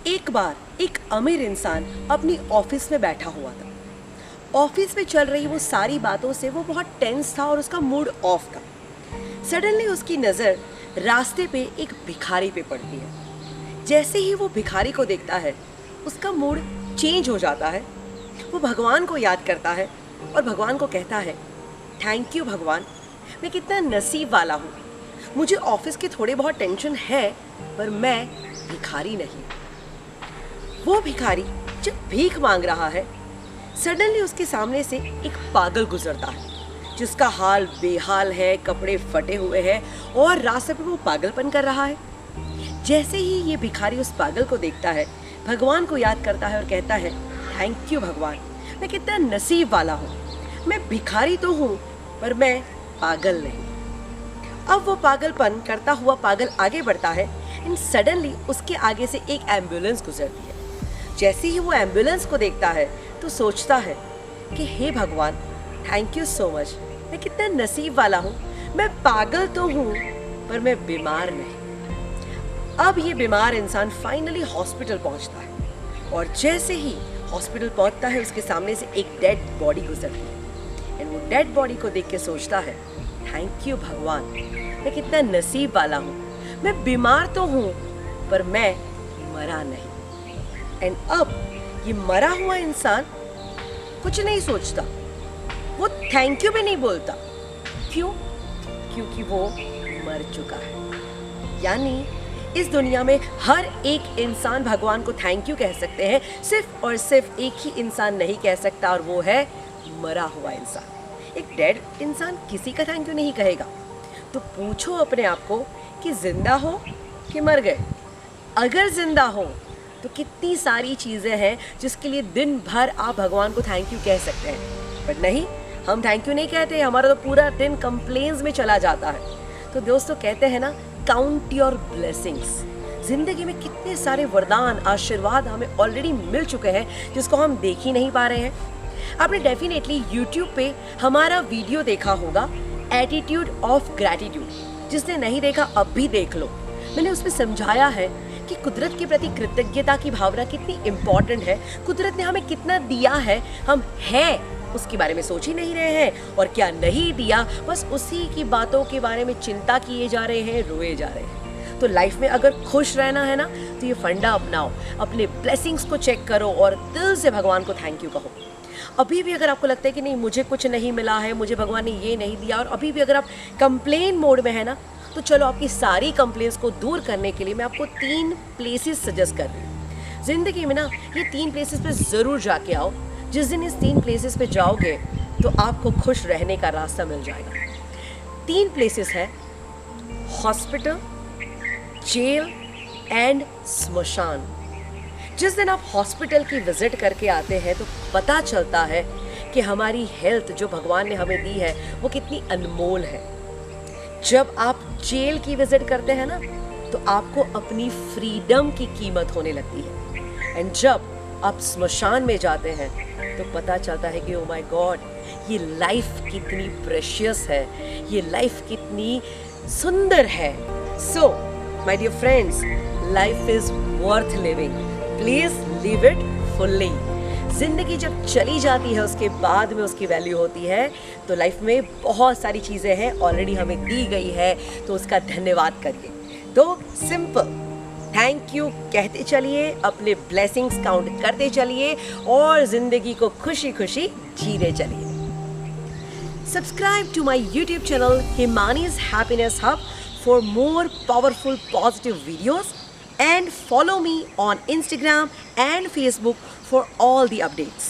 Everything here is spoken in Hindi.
एक बार एक अमीर इंसान अपनी ऑफिस में बैठा हुआ था। ऑफिस में चल रही वो सारी बातों से वो बहुत टेंस था और उसका मूड ऑफ था। सडनली उसकी नज़र रास्ते पे एक भिखारी पे पड़ती है। जैसे ही वो भिखारी को देखता है उसका मूड चेंज हो जाता है। वो भगवान को याद करता है और भगवान को कहता है, थैंक यू भगवान, मैं कितना नसीब वाला हूँ। मुझे ऑफिस की थोड़ी बहुत टेंशन है पर मैं भिखारी नहीं। वो भिखारी जब भीख मांग रहा है, सडनली उसके सामने से एक पागल गुजरता है जिसका हाल बेहाल है, कपड़े फटे हुए हैं और रास्ते पे वो पागलपन कर रहा है। जैसे ही ये भिखारी उस पागल को देखता है, भगवान को याद करता है और कहता है, थैंक यू भगवान, मैं कितना नसीब वाला हूँ। मैं भिखारी तो हूँ पर मैं पागल नहीं। अब वो पागलपन करता हुआ पागल आगे बढ़ता है एंड सडनली उसके आगे से एक एम्बुलेंस गुजरती है। जैसे ही वो एम्बुलेंस को देखता है तो सोचता है कि हे भगवान, थैंक यू सो मच, मैं कितना नसीब वाला हूँ। मैं पागल तो हूँ पर मैं बीमार नहीं। अब ये बीमार इंसान फाइनली हॉस्पिटल पहुँचता है और जैसे ही हॉस्पिटल पहुँचता है उसके सामने से एक डेड बॉडी गुजरती है एंड वो डेड बॉडी को देख के सोचता है, थैंक यू भगवान, मैं कितना नसीब वाला हूँ। मैं बीमार तो हूँ पर मैं मरा नहीं। एंड अब ये मरा हुआ इंसान कुछ नहीं सोचता, वो थैंक यू भी नहीं बोलता। क्यों? क्योंकि वो मर चुका है। यानी इस दुनिया में हर एक इंसान भगवान को थैंक यू कह सकते हैं, सिर्फ और सिर्फ एक ही इंसान नहीं कह सकता और वो है मरा हुआ इंसान। एक डेड इंसान किसी का थैंक यू नहीं कहेगा। तो पूछो अपने आप को कि जिंदा हो कि मर गए। अगर जिंदा हो तो कितनी सारी चीज़ें हैं जिसके लिए दिन भर आप भगवान को थैंक यू कह सकते हैं, बट नहीं, हम थैंक यू नहीं कहते। हमारा तो पूरा दिन कंप्लेंट्स में चला जाता है। तो दोस्तों कहते हैं ना, काउंट योर ब्लेसिंग्स। जिंदगी में कितने सारे वरदान, आशीर्वाद हमें ऑलरेडी मिल चुके हैं जिसको हम देख ही नहीं पा रहे हैं। आपने डेफिनेटली यूट्यूब पे हमारा वीडियो देखा होगा, एटीट्यूड ऑफ ग्रैटिट्यूड। जिसने नहीं देखा अब भी देख लो। मैंने उसमें समझाया है कि कुदरत के प्रति कृतज्ञता की भावना कितनी इम्पॉर्टेंट है। कुदरत ने हमें कितना दिया है, हम हैं उसके बारे में सोच ही नहीं रहे हैं, और क्या नहीं दिया बस उसी की बातों के बारे में चिंता किए जा रहे हैं, रोए जा रहे हैं। तो लाइफ में अगर खुश रहना है ना तो ये फंडा अपनाओ, अपने ब्लेसिंग्स को चेक करो और दिल से भगवान को थैंक यू कहो। अभी भी अगर आपको लगता है कि नहीं मुझे कुछ नहीं मिला है, मुझे भगवान ने ये नहीं दिया, और अभी भी अगर आप कंप्लेन मोड में है ना, तो चलो आपकी सारी कंप्लेंट्स को दूर करने के लिए मैं आपको 3 प्लेसेस सजेस्ट कर रही हूँ। ज़िंदगी में ना ये 3 प्लेसेस पे ज़रूर जाके आओ। जिस दिन इस 3 प्लेसेस पे जाओगे तो आपको खुश रहने का रास्ता मिल जाएगा। 3 प्लेसेस है हॉस्पिटल, जेल एंड स्मशान। जिस दिन आप हॉस्पिटल की विजिट करके आते हैं तो पता चलता है कि हमारी हेल्थ जो भगवान ने हमें दी है वो कितनी अनमोल है। जब आप जेल की विजिट करते हैं ना तो आपको अपनी फ्रीडम की कीमत होने लगती है, एंड जब आप स्मशान में जाते हैं तो पता चलता है कि ओ माय गॉड, ये लाइफ कितनी प्रेशियस है, ये लाइफ कितनी सुंदर है। So my dear friends, life is worth living, please live it fully. जिंदगी जब चली जाती है उसके बाद में उसकी वैल्यू होती है। तो लाइफ में बहुत सारी चीज़ें हैं ऑलरेडी हमें दी गई है, तो उसका धन्यवाद करिए। तो सिंपल थैंक यू कहते चलिए, अपने ब्लेसिंग्स काउंट करते चलिए और जिंदगी को खुशी खुशी जीने चलिए। Subscribe to my YouTube channel Himani's happiness hub for more powerful positive videos, and follow me on Instagram and Facebook for all the updates.